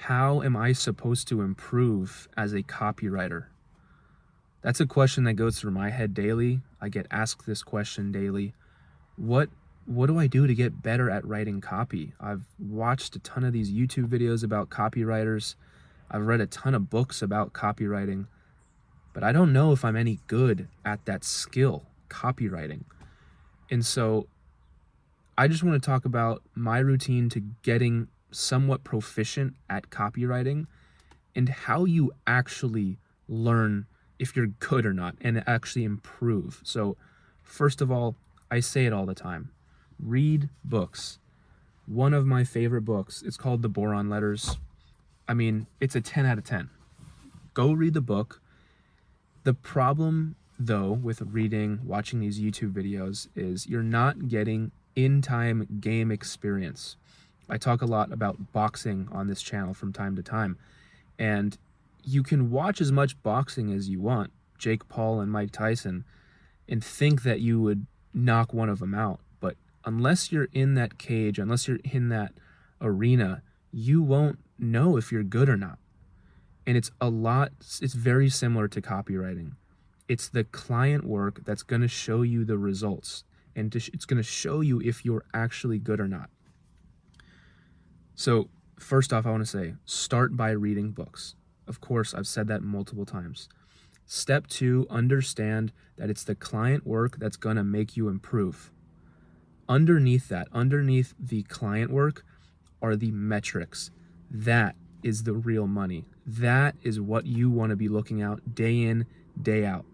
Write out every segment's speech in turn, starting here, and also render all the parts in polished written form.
How am I supposed to improve as a copywriter? That's a question that goes through my head daily. I get asked this question daily. What what do I do to get better at writing copy? I've watched a ton of these YouTube videos about copywriters. I've read a ton of books about copywriting, but I don't know if I'm any good at that skill, copywriting. And so I just want to talk about my routine to getting somewhat proficient at copywriting and how you actually learn if you're good or not and actually improve. So, first of all, I say it all the time, read books. One of my favorite books, it's called The Boron Letters. I mean, it's a 10 out of 10. Go read the book. The problem, though, with reading, watching these YouTube videos is you're not getting in time game experience. I talk a lot about boxing on this channel from time to time, and you can watch as much boxing as you want, Jake Paul and Mike Tyson, and think that you would knock one of them out. But unless you're in that cage, unless you're in that arena, you won't know if you're good or not. And it's very similar to copywriting. It's the client work that's going to show you the results, and it's going to show you if you're actually good or not. So, first off, I want to say, start by reading books. Of course, I've said that multiple times. Step 2, understand that it's the client work that's going to make you improve. Underneath the client work, are the metrics. That is the real money. That is what you want to be looking out day in, day out.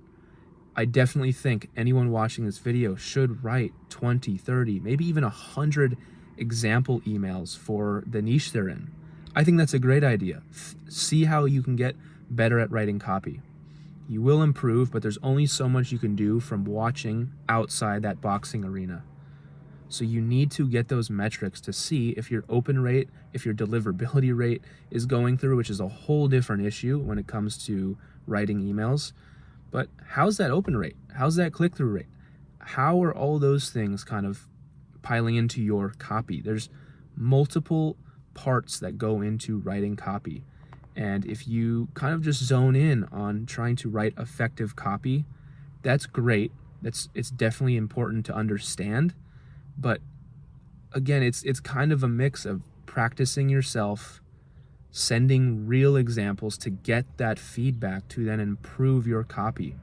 I definitely think anyone watching this video should write 20, 30, maybe even 100 example emails for the niche they're in. I think that's a great idea. See how you can get better at writing copy. You will improve, but there's only so much you can do from watching outside that boxing arena. So you need to get those metrics to see if your open rate, if your deliverability rate is going through, which is a whole different issue when it comes to writing emails. But how's that open rate? How's that click-through rate? How are all those things kind of piling into your copy? There's multiple parts that go into writing copy. And if you kind of just zone in on trying to write effective copy, that's great. It's definitely important to understand. But again, it's kind of a mix of practicing yourself, sending real examples to get that feedback to then improve your copy.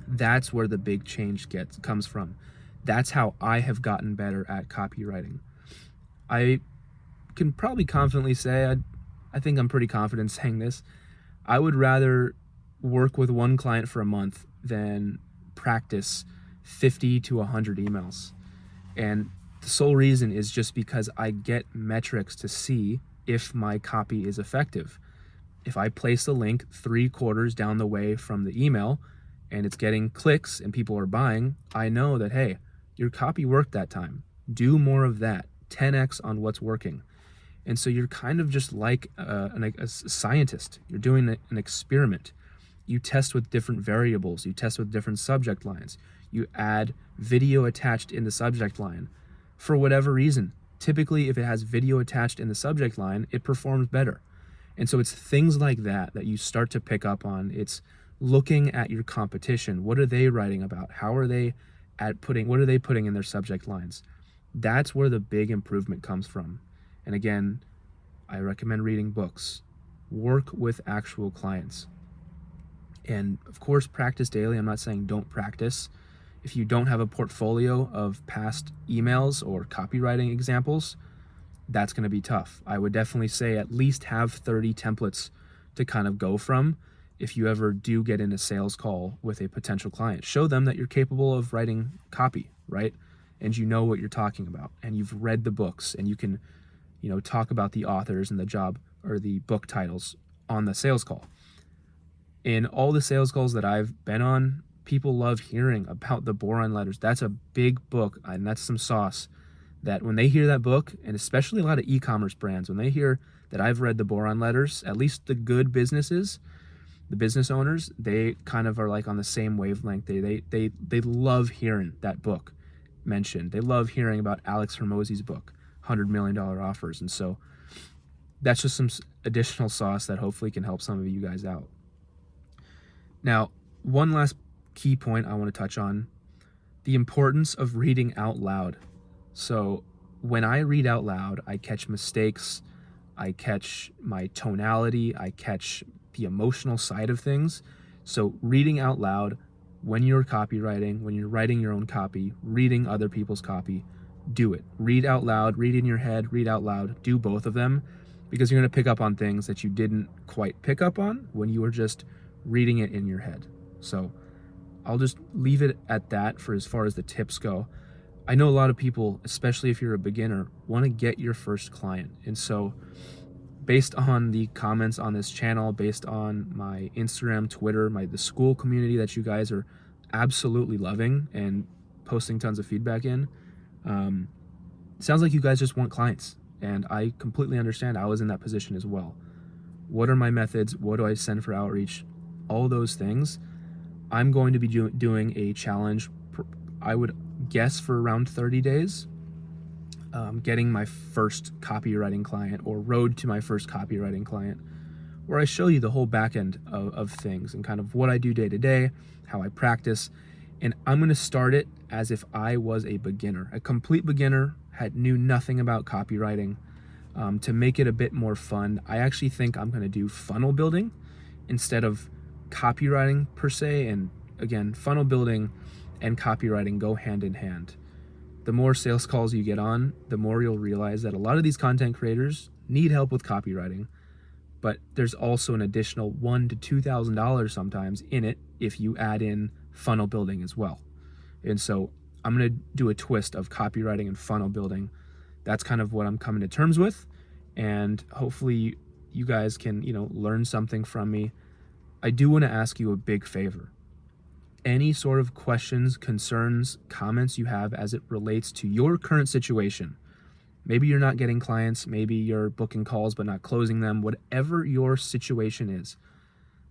That's where the big change comes from. That's how I have gotten better at copywriting. I can probably confidently say, I think I'm pretty confident saying this, I would rather work with one client for a month than practice 50 to 100 emails. And the sole reason is just because I get metrics to see if my copy is effective. If I place a link 3/4 down the way from the email and it's getting clicks and people are buying, I know that, hey, your copy worked that time. Do more of that. 10x on what's working. And so you're kind of just like a scientist. You're doing an experiment. You test with different variables. You test with different subject lines. You add video attached in the subject line for whatever reason. Typically, if it has video attached in the subject line, it performs better. And so it's things like that that you start to pick up on. It's looking at your competition. What are they writing about? How are they what are they putting in their subject lines? That's where the big improvement comes from. And again, I recommend reading books. Work with actual clients. And of course, practice daily. I'm not saying don't practice. If you don't have a portfolio of past emails or copywriting examples, that's going to be tough. I would definitely say at least have 30 templates to kind of go from if you ever do get in a sales call with a potential client. Show them that you're capable of writing copy, right? And you know what you're talking about, and you've read the books, and you can, talk about the authors and the job or the book titles on the sales call. In all the sales calls that I've been on, people love hearing about the Boron Letters. That's a big book, and that's some sauce that when they hear that book, and especially a lot of e-commerce brands, when they hear that I've read the Boron Letters, at least the good businesses, the business owners, they kind of are like on the same wavelength. They love hearing that book mentioned. They love hearing about Alex Hormozi's book, $100 Million Offers. And so that's just some additional sauce that hopefully can help some of you guys out. Now, one last key point I want to touch on, the importance of reading out loud. So when I read out loud, I catch mistakes, I catch my tonality, I catch the emotional side of things. So reading out loud when you're copywriting, when you're writing your own copy, reading other people's copy, do it. Read out loud, read in your head, read out loud, do both of them, because you're going to pick up on things that you didn't quite pick up on when you were just reading it in your head. So I'll just leave it at that for as far as the tips go. I know a lot of people, especially if you're a beginner, want to get your first client. And so based on the comments on this channel, based on my Instagram, Twitter, the school community that you guys are absolutely loving and posting tons of feedback in, sounds like you guys just want clients. And I completely understand. I was in that position as well. What are my methods? What do I send for outreach? All those things. I'm going to be doing a challenge, I would guess for around 30 days, getting my first copywriting client, or road to my first copywriting client, where I show you the whole back end of things and kind of what I do day to day, how I practice. And I'm going to start it as if I was a beginner, a complete beginner, knew nothing about copywriting. To make it a bit more fun, I actually think I'm going to do funnel building instead of copywriting per se. And again, funnel building and copywriting go hand in hand. The more sales calls you get on, the more you'll realize that a lot of these content creators need help with copywriting, but there's also an additional $1,000 to $2,000 sometimes in it if you add in funnel building as well. And so I'm going to do a twist of copywriting and funnel building. That's kind of what I'm coming to terms with, and hopefully you guys can, learn something from me. I do want to ask you a big favor. Any sort of questions, concerns, comments you have as it relates to your current situation. Maybe you're not getting clients, maybe you're booking calls but not closing them, whatever your situation is,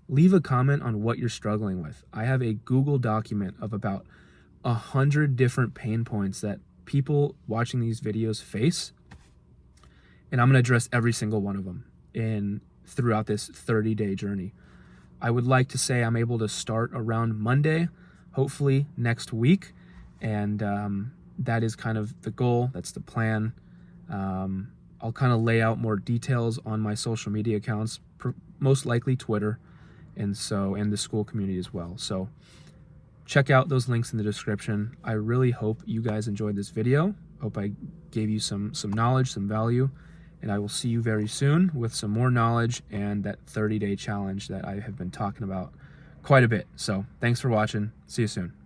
leave a comment on what you're struggling with. I have a Google document of about 100 different pain points that people watching these videos face, and I'm going to address every single one of them throughout this 30-day journey. I would like to say I'm able to start around Monday, hopefully next week, and that is kind of the goal. That's the plan. I'll kind of lay out more details on my social media accounts, most likely Twitter, and the school community as well. So check out those links in the description. I really hope you guys enjoyed this video. Hope I gave you some knowledge, some value. And I will see you very soon with some more knowledge and that 30-day challenge that I have been talking about quite a bit. So thanks for watching. See you soon.